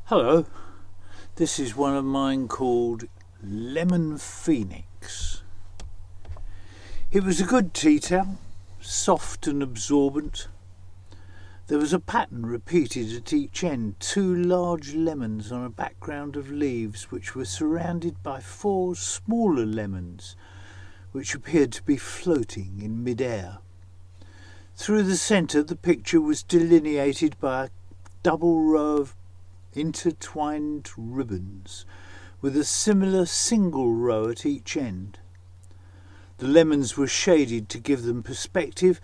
Hello, this is one of mine called Lemon Phoenix. It was a good tea towel, soft and absorbent. There was a pattern repeated at each end, 2 large lemons on a background of leaves which were surrounded by 4 smaller lemons which appeared to be floating in mid-air. Through the centre the picture was delineated by a double row of intertwined ribbons with a similar single row at each end. The lemons were shaded to give them perspective,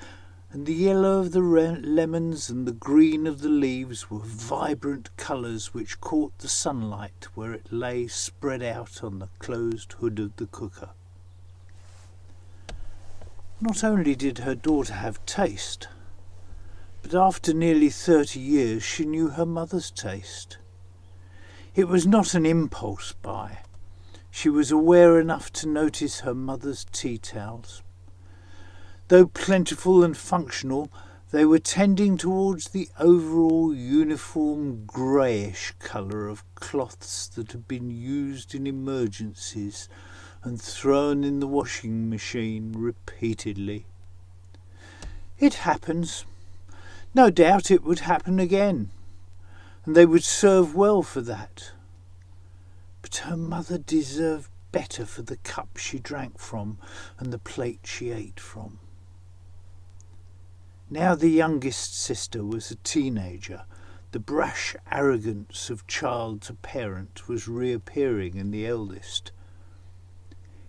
and the yellow of the lemons and the green of the leaves were vibrant colours which caught the sunlight where it lay spread out on the closed hood of the cooker. Not only did her daughter have taste, but after nearly 30 years she knew her mother's taste. It was not an impulse buy. She was aware enough to notice her mother's tea towels. Though plentiful and functional, they were tending towards the overall uniform greyish colour of cloths that had been used in emergencies and thrown in the washing machine repeatedly. It happens. No doubt it would happen again, and they would serve well for that. But her mother deserved better for the cup she drank from and the plate she ate from. Now the youngest sister was a teenager. The brash arrogance of child to parent was reappearing in the eldest.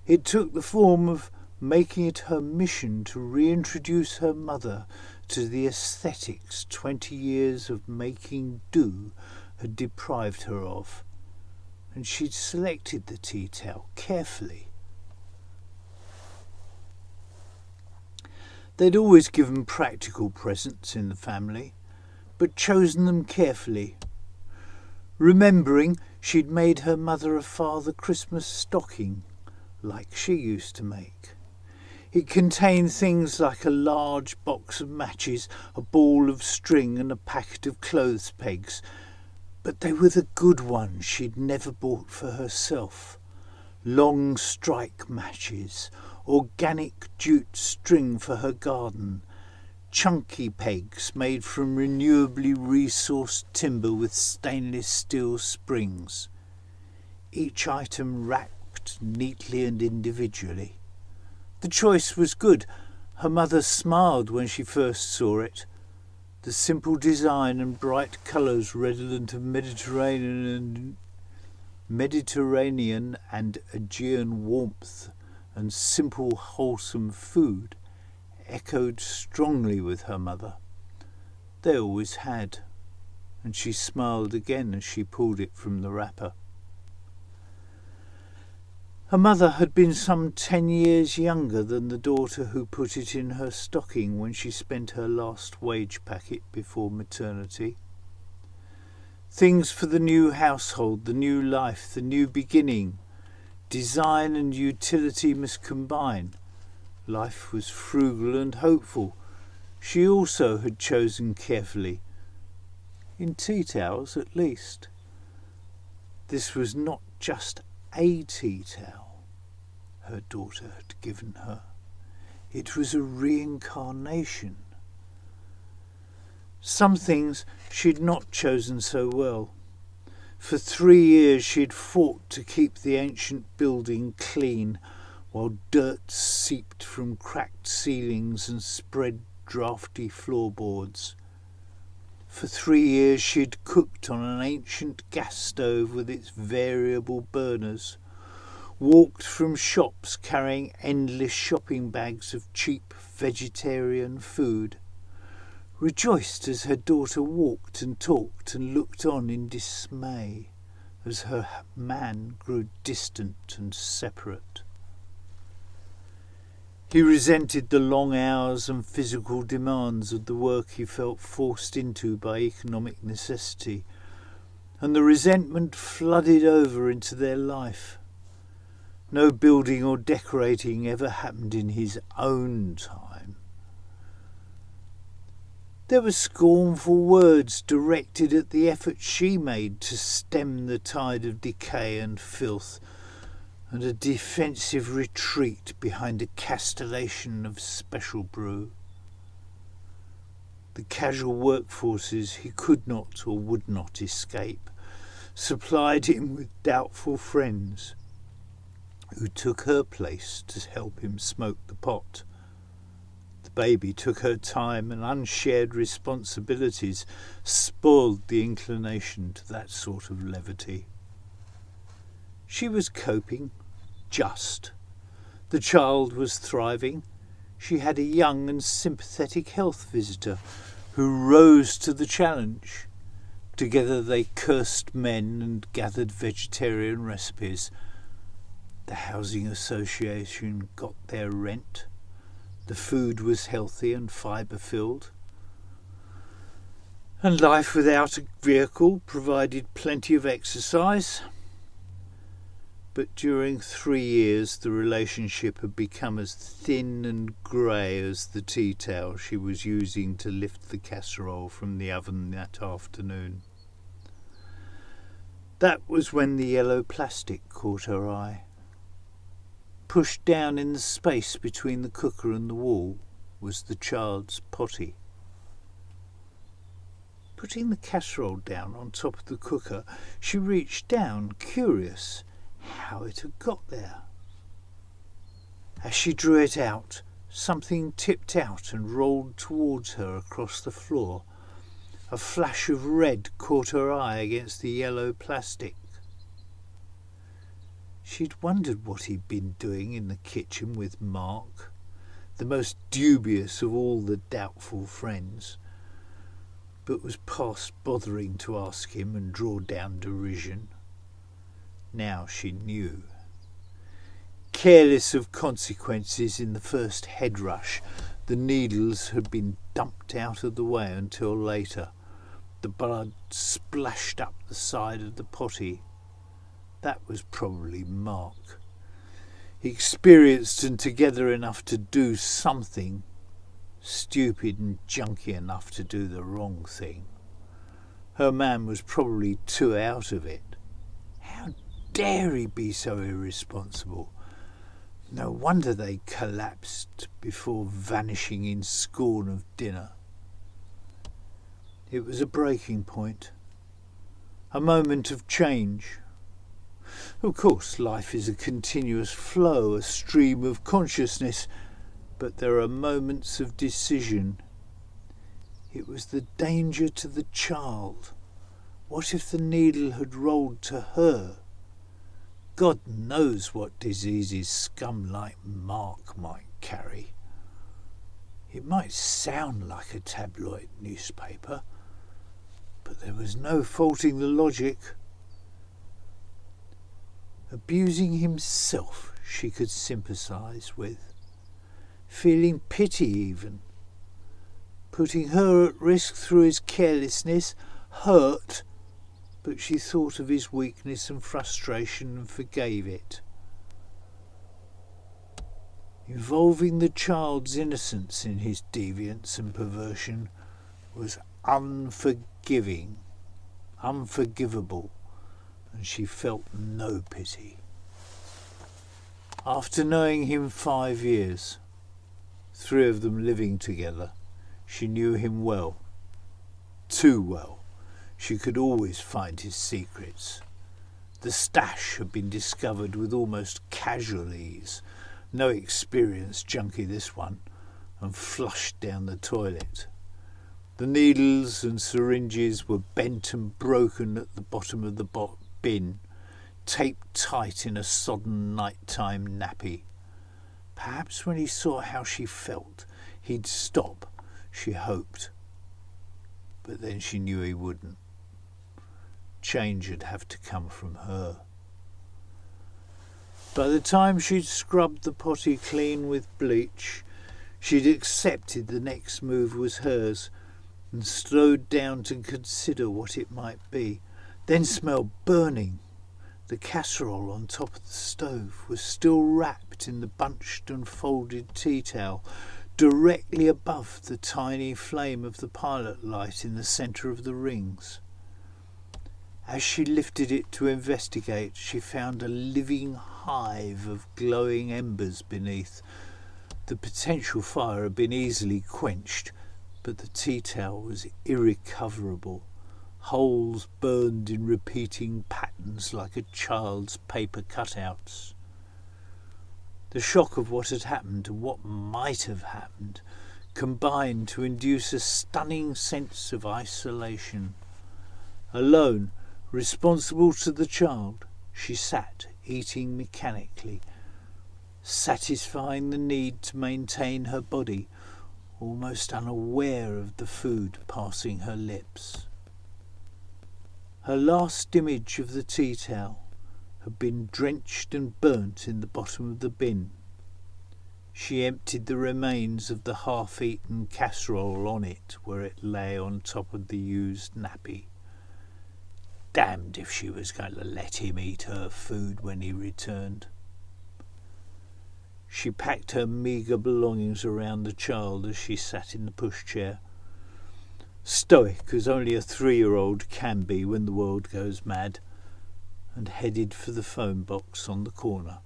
It took the form of making it her mission to reintroduce her mother to the aesthetics 20 years of making do had deprived her of, and she'd selected the tea towel carefully. They'd always given practical presents in the family, but chosen them carefully, remembering she'd made her mother a Father Christmas stocking like she used to make. It contained things like a large box of matches, a ball of string and a packet of clothes pegs, but they were the good ones she'd never bought for herself. Long strike matches, organic jute string for her garden, chunky pegs made from renewably resourced timber with stainless steel springs. Each item wrapped neatly and individually. The choice was good. Her mother smiled when she first saw it. The simple design and bright colours redolent of Mediterranean and Aegean warmth and simple wholesome food echoed strongly with her mother. They always had, and she smiled again as she pulled it from the wrapper. Her mother had been some 10 years younger than the daughter who put it in her stocking when she spent her last wage packet before maternity. Things for the new household, the new life, the new beginning. Design and utility must combine. Life was frugal and hopeful. She also had chosen carefully, in tea towels at least. This was not just a tea towel her daughter had given her. It was a reincarnation. Some things she'd not chosen so well. For 3 years she'd fought to keep the ancient building clean, while dirt seeped from cracked ceilings and spread draughty floorboards. For 3 years she'd cooked on an ancient gas stove with its variable burners, walked from shops carrying endless shopping bags of cheap vegetarian food, rejoiced as her daughter walked and talked and looked on in dismay as her man grew distant and separate. He resented the long hours and physical demands of the work he felt forced into by economic necessity, and the resentment flooded over into their life. No building or decorating ever happened in his own time. There were scornful words directed at the effort she made to stem the tide of decay and filth, and a defensive retreat behind a castellation of special brew. The casual workforces he could not or would not escape supplied him with doubtful friends who took her place to help him smoke the pot. The baby took her time, and unshared responsibilities spoiled the inclination to that sort of levity. She was coping, just. The child was thriving. She had a young and sympathetic health visitor who rose to the challenge. Together they cursed men and gathered vegetarian recipes. The housing association got their rent. The food was healthy and fibre-filled. And life without a vehicle provided plenty of exercise. But during 3 years the relationship had become as thin and grey as the tea towel she was using to lift the casserole from the oven that afternoon. That was when the yellow plastic caught her eye. Pushed down in the space between the cooker and the wall was the child's potty. Putting the casserole down on top of the cooker, she reached down, curious how it had got there. As she drew it out, something tipped out and rolled towards her across the floor. A flash of red caught her eye against the yellow plastic. She'd wondered what he'd been doing in the kitchen with Mark, the most dubious of all the doubtful friends, but was past bothering to ask him and draw down derision. Now she knew. Careless of consequences in the first head rush, the needles had been dumped out of the way until later. The blood splashed up the side of the potty. That was probably Mark. Experienced and together enough to do something, stupid and junky enough to do the wrong thing. Her man was probably too out of it. How dare he be so irresponsible? No wonder they collapsed before vanishing in scorn of dinner. It was a breaking point, a moment of change. Of course, life is a continuous flow, a stream of consciousness, but there are moments of decision. It was the danger to the child. What if the needle had rolled to her? God knows what diseases scum like Mark might carry. It might sound like a tabloid newspaper, but there was no faulting the logic. Abusing himself she could sympathise with, feeling pity even. Putting her at risk through his carelessness hurt, but she thought of his weakness and frustration and forgave it. Involving the child's innocence in his deviance and perversion was unforgivable, and she felt no pity. After knowing him 5 years, 3 of them living together, she knew him well, too well. She could always find his secrets. The stash had been discovered with almost casual ease. No experienced junkie this one, and flushed down the toilet. The needles and syringes were bent and broken at the bottom of the bin, taped tight in a sodden nighttime nappy. Perhaps when he saw how she felt, he'd stop, she hoped. But then she knew he wouldn't. Change would have to come from her. By the time she'd scrubbed the potty clean with bleach, she'd accepted the next move was hers and slowed down to consider what it might be, then smelled burning. The casserole on top of the stove was still wrapped in the bunched and folded tea towel, directly above the tiny flame of the pilot light in the centre of the rings. As she lifted it to investigate, she found a living hive of glowing embers beneath. The potential fire had been easily quenched, but the tea towel was irrecoverable. Holes burned in repeating patterns like a child's paper cutouts. The shock of what had happened and what might have happened combined to induce a stunning sense of isolation. Alone, responsible to the child, she sat eating mechanically, satisfying the need to maintain her body, almost unaware of the food passing her lips. Her last image of the tea towel had been drenched and burnt in the bottom of the bin. She emptied the remains of the half-eaten casserole on it where it lay on top of the used nappy. Damned if she was going to let him eat her food when he returned. She packed her meagre belongings around the child as she sat in the pushchair, stoic as only a 3-year-old can be when the world goes mad, and headed for the phone box on the corner.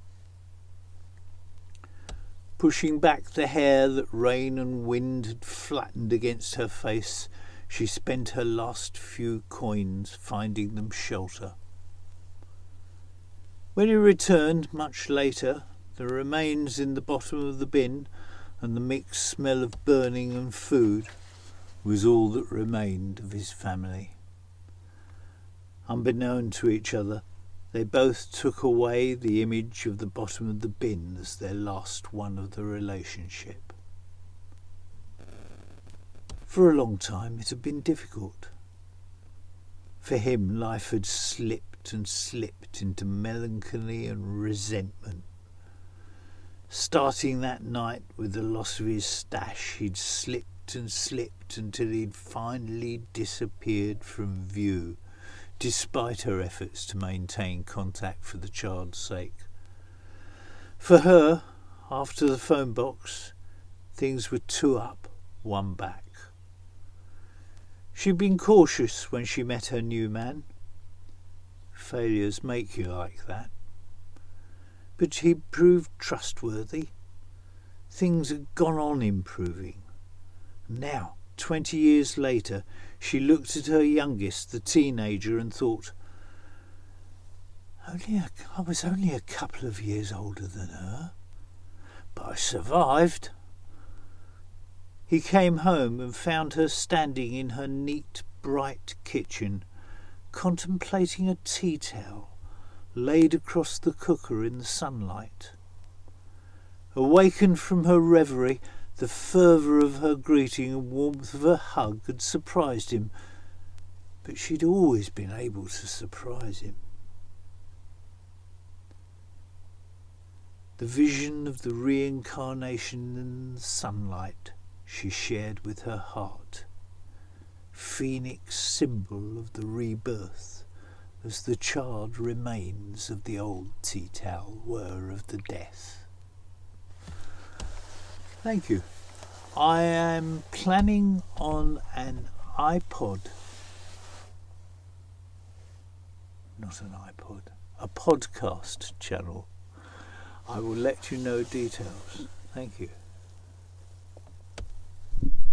Pushing back the hair that rain and wind had flattened against her face, she spent her last few coins finding them shelter. When he returned much later, the remains in the bottom of the bin and the mixed smell of burning and food was all that remained of his family. Unbeknown to each other, they both took away the image of the bottom of the bin as their last one of the relationship. For a long time it had been difficult. For him, life had slipped and slipped into melancholy and resentment. Starting that night with the loss of his stash, he'd slipped and slipped until he'd finally disappeared from view, despite her efforts to maintain contact for the child's sake. For her, after the phone box, things were 2 up, 1 back. She'd been cautious when she met her new man. Failures make you like that. But he proved trustworthy. Things had gone on improving. Now, 20 years later, she looked at her youngest, the teenager, and thought, I was only a couple of years older than her, but I survived. He came home and found her standing in her neat, bright kitchen, contemplating a tea towel laid across the cooker in the sunlight. Awakened from her reverie, the fervour of her greeting and warmth of her hug had surprised him, but she'd always been able to surprise him. The vision of the reincarnation in the sunlight she shared with her heart, phoenix symbol of the rebirth, as the charred remains of the old tea towel were of the death. Thank you. I am planning on an iPod. Not an iPod. A podcast channel. I will let you know details. Thank you.